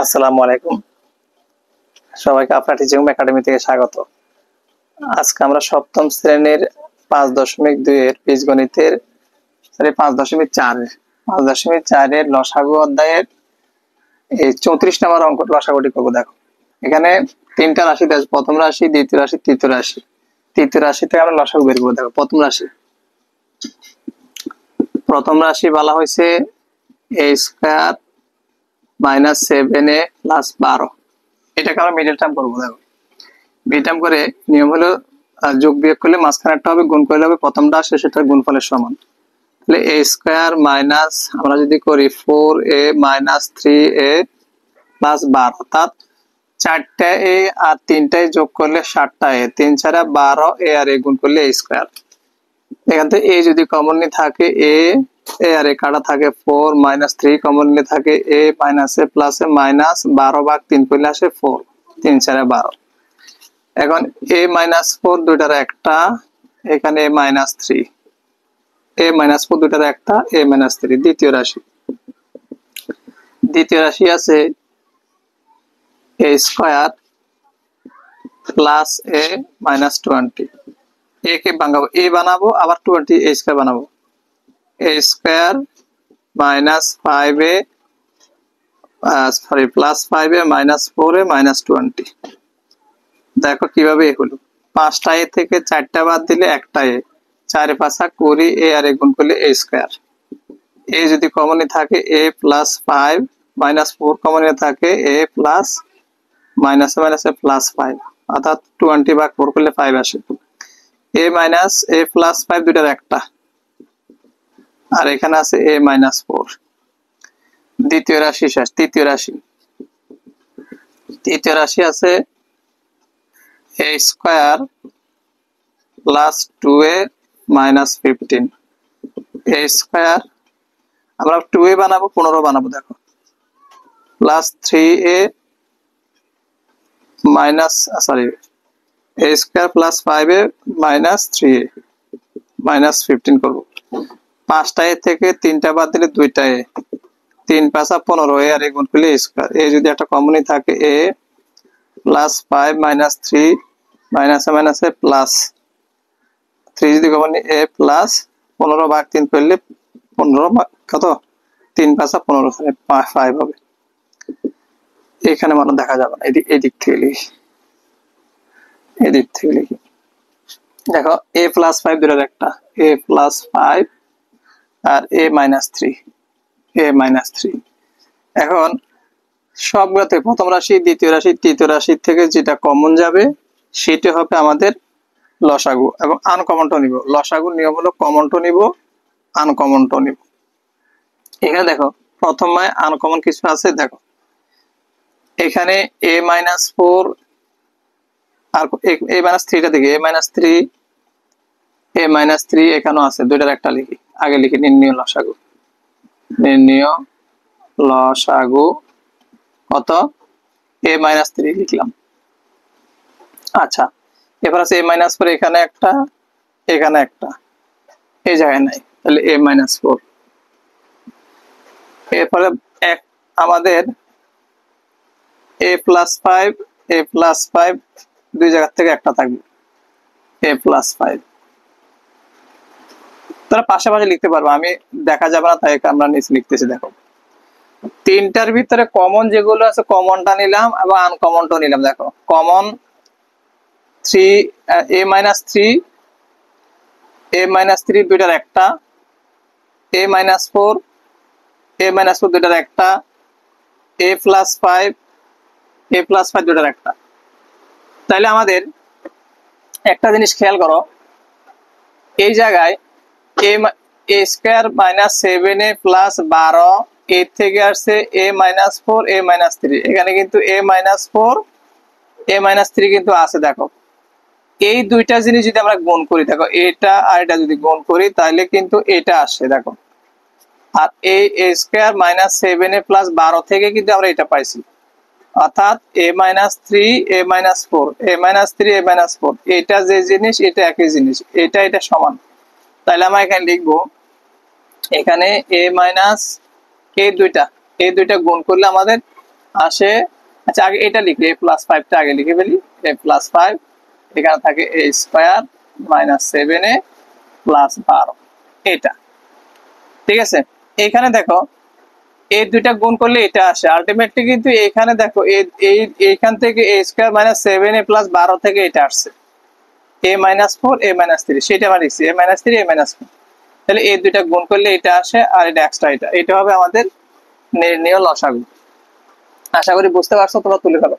আসসালামু আলাইকুম। সবাইকে আপনার টিচিং একাডেমি থেকে স্বাগত। আজকে আমরা সপ্তম শ্রেণীর 5.2 এর বীজগণিতের 5.4 এর লসাগু অধ্যায়ের এই 34 নম্বর অঙ্ক লসাগুটি করবো। দেখো এখানে তিনটা রাশি আছে, প্রথম রাশি, দ্বিতীয় রাশি, তৃতীয় রাশি। তৃতীয় রাশি থেকে আমরা লসাগু বের করবো। দেখো প্রথম রাশি বলা হয়েছে a square minus 7a plus 12। এটাকে আমরা মিডল টার্ম করবো। দেখো মিডল টার্ম করে নিয়ম হলো যোগ বিয়োগ করলে মাঝখানেরটা হবে, গুণ করলে হবে প্রথমটা আসে, সেটা গুণফলের সমান। তাহলে a স্কয়ার মাইনাস আমরা যদি করি 4a মাইনাস 3a প্লাস 12, অর্থাৎ 4টা a আর 3টায় যোগ করলে 7টা a, 3 4 12, a আর a গুণ করলে a স্কয়ার। এখান থেকে a যদি কমন নিয়ে থাকে a আর a কাটা থাকে 4 মাইনাস 3 কমন নিয়ে থাকে a minus a plus a minus 12 ভাগ 3 করলে আসে 4, 3 4 12। এখন a মাইনাস 4 দুইটার একটা, এখানে a মাইনাস 3, a মাইনাস 4 দুইটার একটা, a মাইনাস 3। দ্বিতীয় রাশি আছে a square plus a minus 20। a কে ভাঙাবো, a বানাবো, আবার 20 a স্কয়ার বানাবো। a square minus 5a plus 5a minus 4a minus 20। দেখো কিভাবে এ হলো, 5টা a থেকে 4টা বাদ দিলে একটা a, 4 5 20, a আর a গুণ করলে a স্কয়ার। a যদি কমনই থাকে a প্লাস 5 মাইনাস 4 কমনই থাকে a plus minus minus a plus 5, অর্থাৎ 20 ভাগ 4 করলে 5 আসে। a মাইনাস a প্লাস 5 দুইটার একটা, আর এখানে আছে a মাইনাস 4। দ্বিতীয় রাশি শেষ। তৃতীয় রাশি আছে a square plus 2a minus 15। a square আমরা 2a বানাবো, 15 বানাবো। দেখো plus 3a minus a square plus 5a minus 3a minus 15 করবো। 5টা a থেকে 3টা বাদ দিলে 2টা a, 3 5 15, a আর a গুণ করলে a স্কয়ার। a যদি একটা কমনই থাকে a plus 5 minus 3 minus minus a plus 3 যদি কমন a প্লাস 15 ভাগ 3 করলে 15 কত, 3 5 15, 5 হবে। এখানে মানে দেখা যাবে না, এদিক থেকে লিখি। দেখো a প্লাস 5 দুটোর একটা, a প্লাস 5 আর a মাইনাস 3। এখন সবগুলোতে প্রথম রাশি, দ্বিতীয় রাশি, তৃতীয় রাশি থেকে যেটা কমন যাবে সেটা হবে আমাদের লসাগু, এবং আনকমনটা নিব। লসাগুর নিয়ম হলো কমনটা নিব, আনকমনটা নিব। এখানে দেখো প্রথমে আনকমন কিছু আছে। দেখো এখানে a মাইনাস 4 আর a মাইনাস 3টা দেখি, a মাইনাস 3 এখানেও আছে, দুইটার একটা লিখি। আগে লিখি নির্ণয় লসাগু কত, a মাইনাস 3 লিখলাম। আচ্ছা, এবার আছে a মাইনাস 4, এখানে একটা, এখানে একটা, এই জায়গায় নাই, তাহলে a মাইনাস 4। এরপরে আমাদের a প্লাস 5 দুই জায়গা থেকে একটা থাকবে, a প্লাস 5। তারা পাশাপাশি লিখতে পারবো, আমি দেখা যাবে না তাই আমরা নিচে লিখতেছি। দেখো তিনটার ভিতরে কমন যেগুলো আছে কমনটা নিলাম এবং আনকমনটা নিলাম। দেখো কমন 3 a মাইনাস 3 দুইটার একটা, a মাইনাস 4 দুইটার একটা, a প্লাস 5 দুইটার একটা। তাইলে আমাদের একটা জিনিস খেয়াল করো, এই জায়গায় a square minus 7a plus 12, a থেকে আসছে a মাইনাস 4 a মাইনাস 3, এখানে কিন্তু a মাইনাস 4 a মাইনাস 3 কিন্তু আছে। দেখো এই দুইটা জিনিস যদি আমরা গুণ করি, দেখো এটা আর এটা যদি গুণ করি তাহলে কিন্তু এটা আসে। দেখো আর a square minus 7a plus 12 থেকে কিন্তু আমরা এটা পাইছি, অর্থাৎ a minus 3 a minus 4 a minus 3 a minus 4, এটা যে জিনিস এটা একই জিনিস, এটা সমান। তাহলে আমরা এখানে লিখবো, এখানে a মাইনাস এই দুইটা গুণ করলে আমাদের আসে, আচ্ছা আগে এটা লিখি, a প্লাস 5টা আগে লিখে ফেলি। a প্লাস 5 এখানে থাকে a square minus 7a plus 12, এটা ঠিক আছে। এখানে দেখো এই দুইটা গুণ করলে এটা আসে আলটিমেটলি, কিন্তু এখানে দেখো এইখান থেকে a square minus 7a plus 12 থেকে এটা আসছে a মাইনাস 4 a মাইনাস 3, সেটা আমরা লিখছি a মাইনাস 3 a মাইনাস 4। তাহলে এই দুইটা গুণ করলে এটা আসে আর এটা এক্সট্রা, এটা হবে আমাদের নির্ণেয় লসাগু। আশা করি বুঝতে পারছো, তোমরা তুলে ফেলো।